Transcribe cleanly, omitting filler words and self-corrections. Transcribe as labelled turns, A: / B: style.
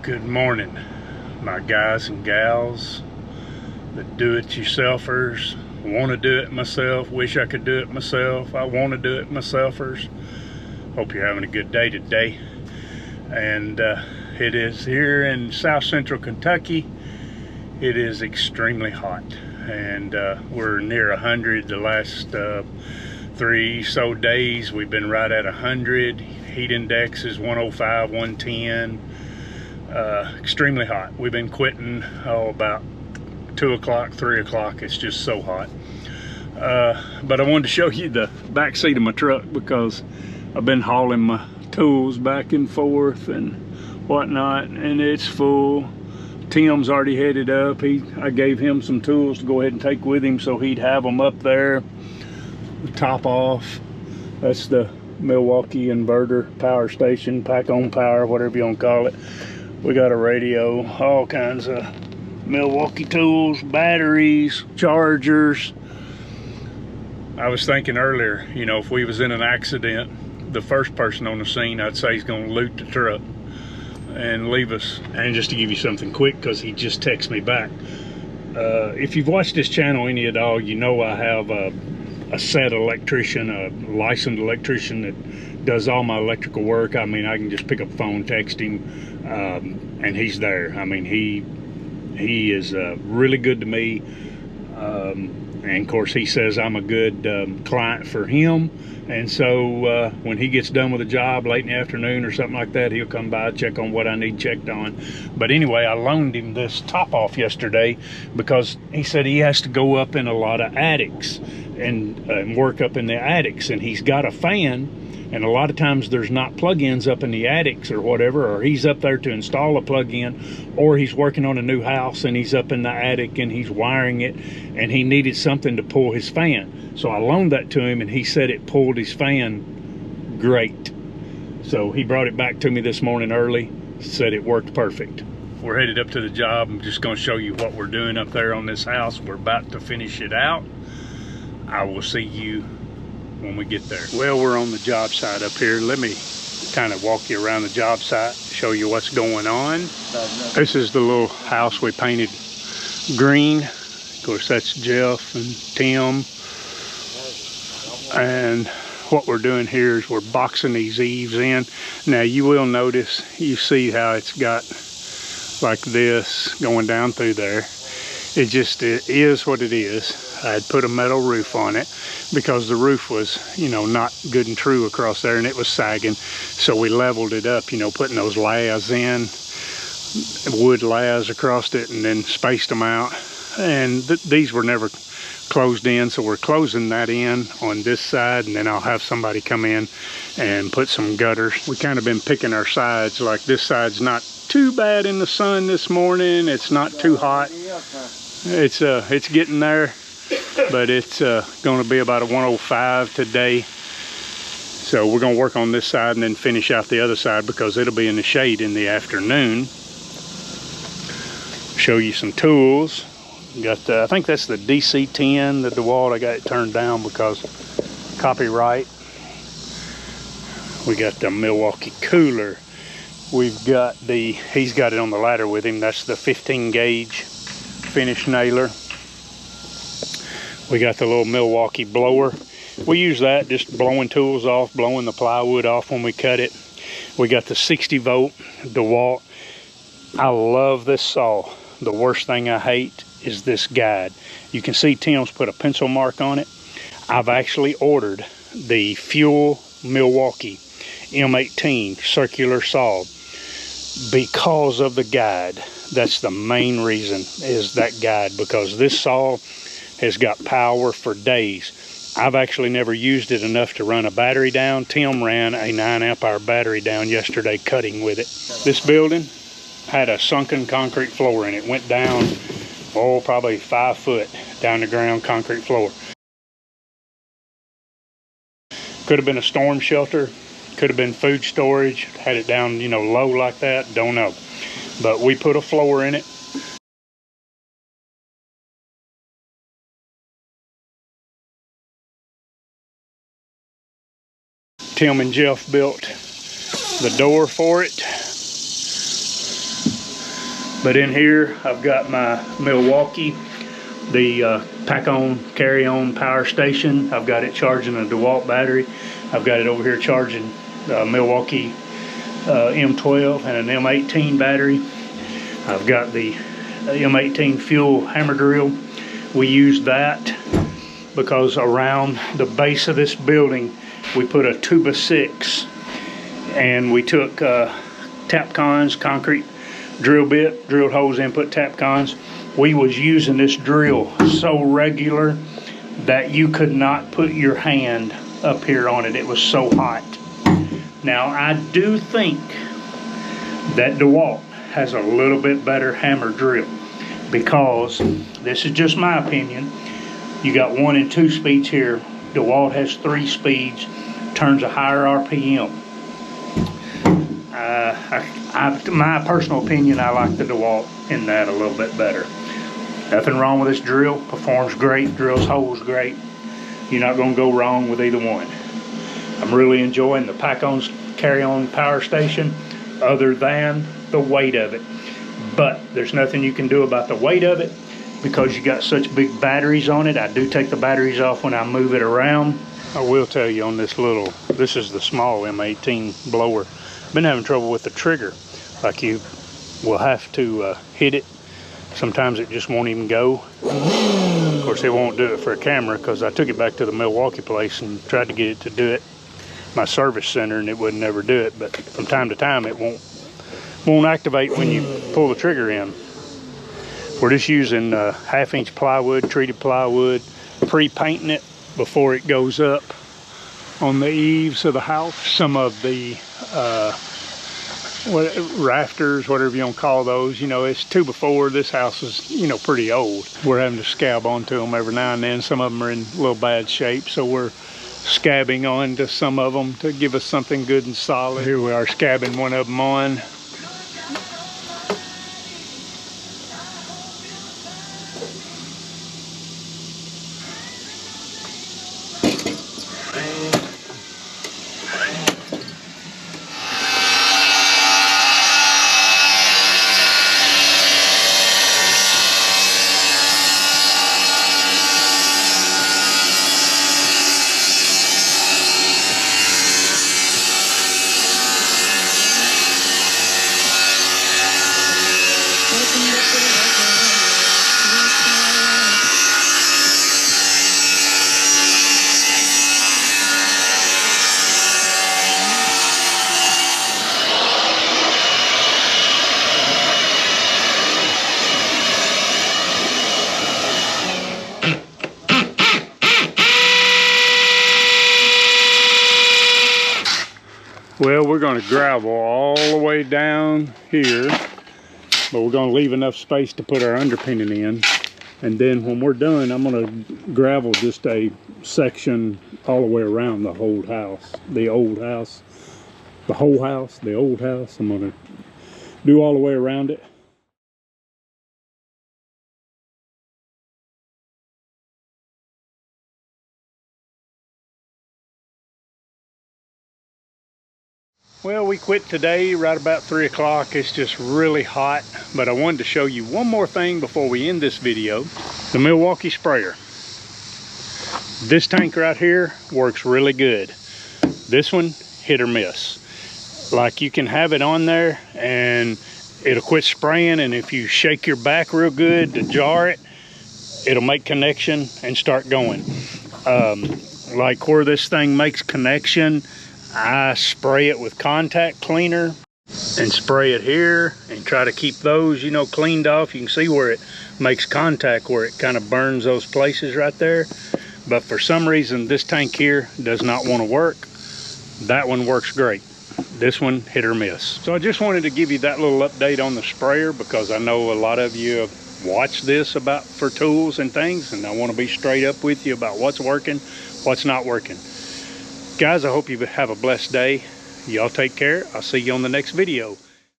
A: Good morning, my guys and gals, the do-it-yourselfers. Want to do it myself, wish I could do it myself, I want to do it myselfers. Hope you're having a good day today. And it is here in South Central Kentucky. It is extremely hot, and we're near 100 the last 3 so days. We've been right at 100. Heat index is 105, 110. Extremely hot. We've been quitting about 2 o'clock, 3 o'clock. It's just so hot. But I wanted to show you the back seat of my truck because I've been hauling my tools back and forth and whatnot, and it's full. Tim's already headed up. I gave him some tools to go ahead and take with him so he'd have them up there. The top off. That's the Milwaukee inverter power station, pack on power, whatever you want to call it. We got a radio, all kinds of Milwaukee tools, batteries, chargers. I was thinking earlier, you know, if we was in an accident, the first person on the scene, I'd say he's gonna loot the truck and leave us. And just to give you something quick, because he just texted me back. If you've watched this channel any at all, you know I have a set electrician, a licensed electrician that does all my electrical work. I mean, I can just pick up the phone, text him, and he's there. I mean, he is really good to me, and of course he says I'm a good client for him. And so when he gets done with a job late in the afternoon or something like that, he'll come by, check on what I need checked on. But anyway, I loaned him this top off yesterday because he said he has to go up in a lot of attics and work up in the attics, and he's got a fan, and a lot of times there's not plug-ins up in the attics or whatever, or he's up there to install a plug-in, or he's working on a new house and he's up in the attic and he's wiring it, and he needed something to pull his fan. So I loaned that to him, and he said it pulled his fan great. So he brought it back to me this morning early, said it worked perfect. We're headed up to the job. I'm just going to show you what we're doing up there on this house. We're about to finish it out. I will see you when we get there. Well, we're on the job site up here. Let me kind of walk you around the job site, show you what's going on. This is the little house we painted green. Of course, that's Jeff and Tim. And what we're doing here is we're boxing these eaves in. Now you will notice, you see how it's got like this going down through there. It is what it is. I had put a metal roof on it because the roof was, you know, not good and true across there, and it was sagging. So we leveled it up, you know, putting those layers in, wood layers across it, and then spaced them out. And these were never closed in, so we're closing that in on this side, and then I'll have somebody come in and put some gutters. We kind of been picking our sides. Like this side's not too bad in the sun this morning. It's not too hot. It's getting there, but it's going to be about a 105 today. So we're going to work on this side and then finish out the other side because it'll be in the shade in the afternoon. Show you some tools. Got I think that's the DC-10, the Dewalt. I got it turned down because copyright. We got the Milwaukee cooler. We've got he's got it on the ladder with him. That's the 15 gauge finish nailer. We got the little Milwaukee blower. We use that just blowing tools off, blowing the plywood off when we cut it. We got the 60 volt Dewalt. I love this saw. The worst thing I hate is this guide. You can see Tim's put a pencil mark on it. I've actually ordered the Fuel Milwaukee M18 circular saw because of the guide. That's the main reason, is that guide, because this saw has got power for days. I've actually never used it enough to run a battery down. Tim ran a 9 amp hour battery down yesterday cutting with it. This building had a sunken concrete floor in it. Went down, oh, probably 5 foot down the ground, concrete floor. Could have been a storm shelter, could have been food storage, had it down, you know, low like that, don't know. But we put a floor in it. Tim and Jeff built the door for it. But in here, I've got my Milwaukee, the pack-on, carry-on power station. I've got it charging a Dewalt battery. I've got it over here charging Milwaukee M12 and an M18 battery. I've got the M18 fuel hammer drill. We used that because around the base of this building we put a 2x6, and we took tap cons, concrete drill bit, drilled holes in, put tap cons. We was using this drill so regular that you could not put your hand up here on it. It was so hot. Now I do think that Dewalt has a little bit better hammer drill, because this is just my opinion. You got 1 and 2 speeds here. Dewalt has 3 speeds, turns a higher RPM. My personal opinion, I like the Dewalt in that a little bit better. Nothing wrong with this drill. Performs great, drills holes great. You're not going to go wrong with either one. I'm really enjoying the pack-on carry-on power station, other than the weight of it. But there's nothing you can do about the weight of it because you got such big batteries on it. I do take the batteries off when I move it around. I will tell you on this this is the small M18 blower. Been having trouble with the trigger. Like, you will have to hit it. Sometimes it just won't even go. Of course, it won't do it for a camera because I took it back to the Milwaukee place and tried to get it to do it, my service center, and it would never do it. But from time to time it won't activate when you pull the trigger in. We're just using 1/2-inch plywood, treated plywood, pre-painting it before it goes up on the eaves of the house. Some of the rafters, whatever you want to call those, you know, it's 2x4. This house is, you know, pretty old. We're having to scab onto them every now and then. Some of them are in a little bad shape, so we're scabbing onto some of them to give us something good and solid. Here we are scabbing one of them on. Well, we're going to gravel all the way down here, but we're going to leave enough space to put our underpinning in. And then when we're done, I'm going to gravel just a section all the way around the whole house. The old house. The whole house. The old house. I'm going to do all the way around it. Well, we quit today right about 3 o'clock. It's just really hot, but I wanted to show you one more thing before we end this video. The Milwaukee sprayer. This tank right here works really good. This one, hit or miss. Like, you can have it on there and it'll quit spraying, and if you shake your back real good to jar it, it'll make connection and start going. Like where this thing makes connection, I spray it with contact cleaner and spray it here and try to keep those, you know, cleaned off. You can see where it makes contact, where it kind of burns those places right there. But for some reason, this tank here does not want to work. That one works great. This one, hit or miss. So I just wanted to give you that little update on the sprayer, because I know a lot of you have watched this for tools and things, and I want to be straight up with you about what's working, what's not working. Guys, I hope you have a blessed day. Y'all take care. I'll see you on the next video.